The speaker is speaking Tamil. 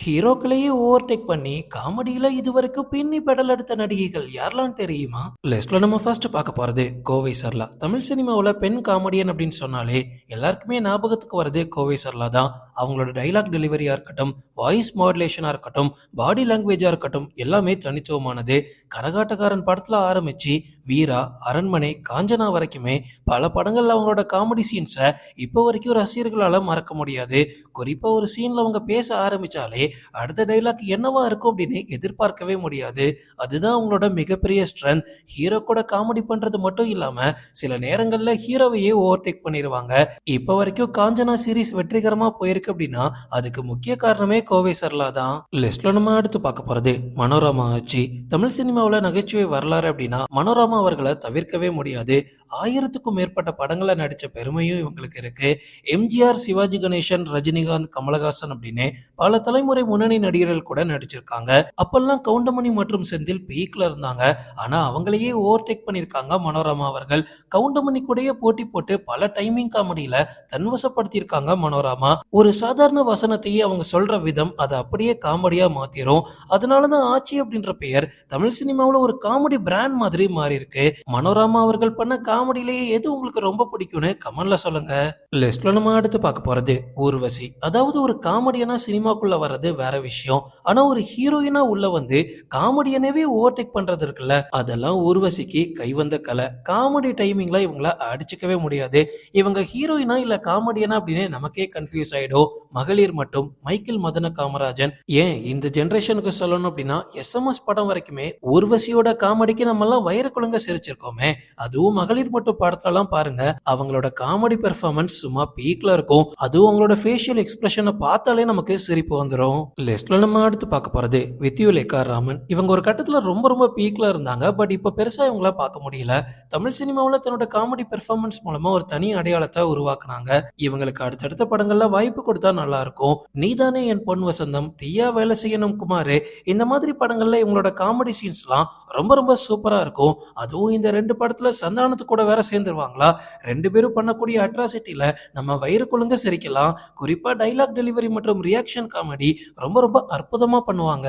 ஹீரோக்களையே ஓவர்டேக் பண்ணி காமெடியில இதுவரைக்கும் பின்னி பெடல் எடுத்த நடிகைகள் யாரெல்லாம் தெரியுமா? லிஸ்ட்ல நம்ம ஃபர்ஸ்ட் பார்க்க போறது கோவை சரளா. தமிழ் சினிமாவுல பெண் காமெடியன் அப்படின்னு சொன்னாலே எல்லாருக்குமே ஞாபகத்துக்கு வரது கோவை சரளா தான். அவங்களோட டைலாக் டெலிவரியா இருக்கட்டும், வாய்ஸ் மாடுலேஷனா இருக்கட்டும், பாடி லாங்குவேஜா இருக்கட்டும், எல்லாமே தனித்துவமானது. கரகாட்டக்காரன் படத்துல ஆரம்பிச்சு வீரா, அரண்மனை, காஞ்சனா வரைக்குமே பல படங்கள்ல அவங்களோட காமெடி சீன்ஸை இப்போ வரைக்கும் ரசிகர்களால மறக்க முடியாது. குறிப்பா ஒரு சீன்ல அவங்க பேச ஆரம்பிச்சாலே அடுத்த டைலாக் என்னவா இருக்கும் அப்படின்னு எதிர்பார்க்கவே முடியாது. அதுதான் அவங்களோட மிகப்பெரிய ஸ்ட்ரென்த். ஹீரோ கூட காமெடி பண்றது மட்டும் இல்லாம சில நேரங்கள்ல ஹீரோவையே ஓவர்டேக் பண்ணிடுவாங்க. இப்போ வரைக்கும் காஞ்சனா சீரிஸ் வெற்றிகரமா போயிருக்கு அப்படின்னா அதுக்கு முக்கிய காரணமே கோவை சரளா தான். லிஸ்ட்ல நம்ம அடுத்து பார்க்க போறது மனோரமா ஆச்சி. தமிழ் சினிமாவில் நகைச்சுவை வரலாறு அப்படின்னா மனோரமா அவர்களை தவிர்க்கவே முடியாது. 1000க்கும் மேற்பட்ட படங்களை நடிச்ச பெருமையும் இவங்களுக்கு இருக்கு. எம்ஜிஆர், சிவாஜி கணேசன், ரஜினிகாந்த், கமலஹாசன் அப்படின்னு பல தலைமுறை முன்னணி நடிகர்கள் கூட நடிச்சிருக்காங்க. அப்பெல்லாம் கவுண்டமணி மற்றும் செந்தில் பீக்ல இருந்தாங்க. ஆனா அவங்களையே ஓவர்டேக் பண்ணியிருக்காங்க மனோரமா அவர்கள். கவுண்டமணி கூடயே போட்டி போட்டு பல டைமிங் காமெடியில தன்வசப்படுத்தியிருக்காங்க மனோரமா. ஒரு சாதாரண வசனத்தையே அவங்க சொல்ற விதம் அதை அப்படியே காமெடியா மாத்திரும். அதனாலதான் ஆச்சி அப்படின்ற பெயர் தமிழ் சினிமாவில் ஒரு காமெடி பிராண்ட் மாதிரி மாறி இருக்கு. மனோரமா அவர்கள் பண்ண காமெடியிலேயே எது உங்களுக்கு ரொம்ப பிடிக்கும்னு கமெண்ட்ல சொல்லுங்க. லிஸ்ட்ல நம்ம அடுத்து பார்க்க போறது ஊர்வசி. அதாவது ஒரு காமெடியனா சினிமாக்குள்ள வர்றது வேற விஷயம். ஆனா ஒரு ஹீரோயினா உள்ள வந்து காமெடியனவே ஓவர்டேக் பண்றது இருக்குல்ல, அதெல்லாம் ஊர்வசிக்கு கைவந்த கலை. காமெடி டைமிங்ல இவங்கள அடிச்சுக்கவே முடியாது. இவங்க ஹீரோயினா இல்ல காமெடியனா அப்படின்னு நமக்கே கன்ஃபியூஸ் ஆயிடும். மகளிர் மட்டும் மைக்கேல் மதன காமராஜன், ஏன் இந்த ஜெனரேஷனுக்கு சொல்லணும் அப்படின்னா எஸ்எம்எஸ் படம் வரைக்குமே ஊர்வசியோட காமெடிக்கு நம்ம எல்லாம் வயிறு குலுங்க சிரிச்சிருக்கோமே. அதுவும் மகளிர் மட்டும் படத்துலலாம் பாருங்க, அவங்களோட காமெடி பெர்ஃபார்மன்ஸ் சும்மா பீக்ல இருக்கும். அதுவும் அவங்களோட ஃபேஷியல் எக்ஸ்பிரஷனை பார்த்தாலே நமக்கு சிரிப்பு வந்துடும். லிஸ்ட்ல நம்ம அடுத்து பார்க்க போறது வித்யுலேகா ராமன். இவங்க ஒரு கட்டத்துல ரொம்ப ரொம்ப பீக்ல இருந்தாங்க. பட் இப்ப பெருசா இவங்கள பார்க்க முடியல. தமிழ் சினிமாவில் தன்னோட காமெடி பெர்ஃபார்மன்ஸ் மூலமா ஒரு தனி அடையாளத்தை உருவாக்குனாங்க. இவங்களுக்கு அடுத்தடுத்த படங்கள்ல வாய்ப்பு கொடுத்தா நல்லா இருக்கும். நீதானே என் பொன் வசந்தம், தீயா வேலை செய்யணும் குமார், இந்த மாதிரி படங்கள்ல இவங்களோட காமெடி சீன்ஸ்லாம் ரொம்ப ரொம்ப சூப்பரா இருக்கும். அதுவும் இந்த 2 படத்துல சந்தானத்து கூட வேற சேர்ந்துருவாங்களா. 2 பேரும் பண்ணக்கூடிய அட்ராசிட்டில நம்ம வயிறு குலுங்க சிரிக்கலாம். குறிப்பா டைலாக் டெலிவரி மற்றும் ரியாக்ஷன் காமெடி ரொம்ப ரொம்ப அற்புதமா பண்ணுவாங்க.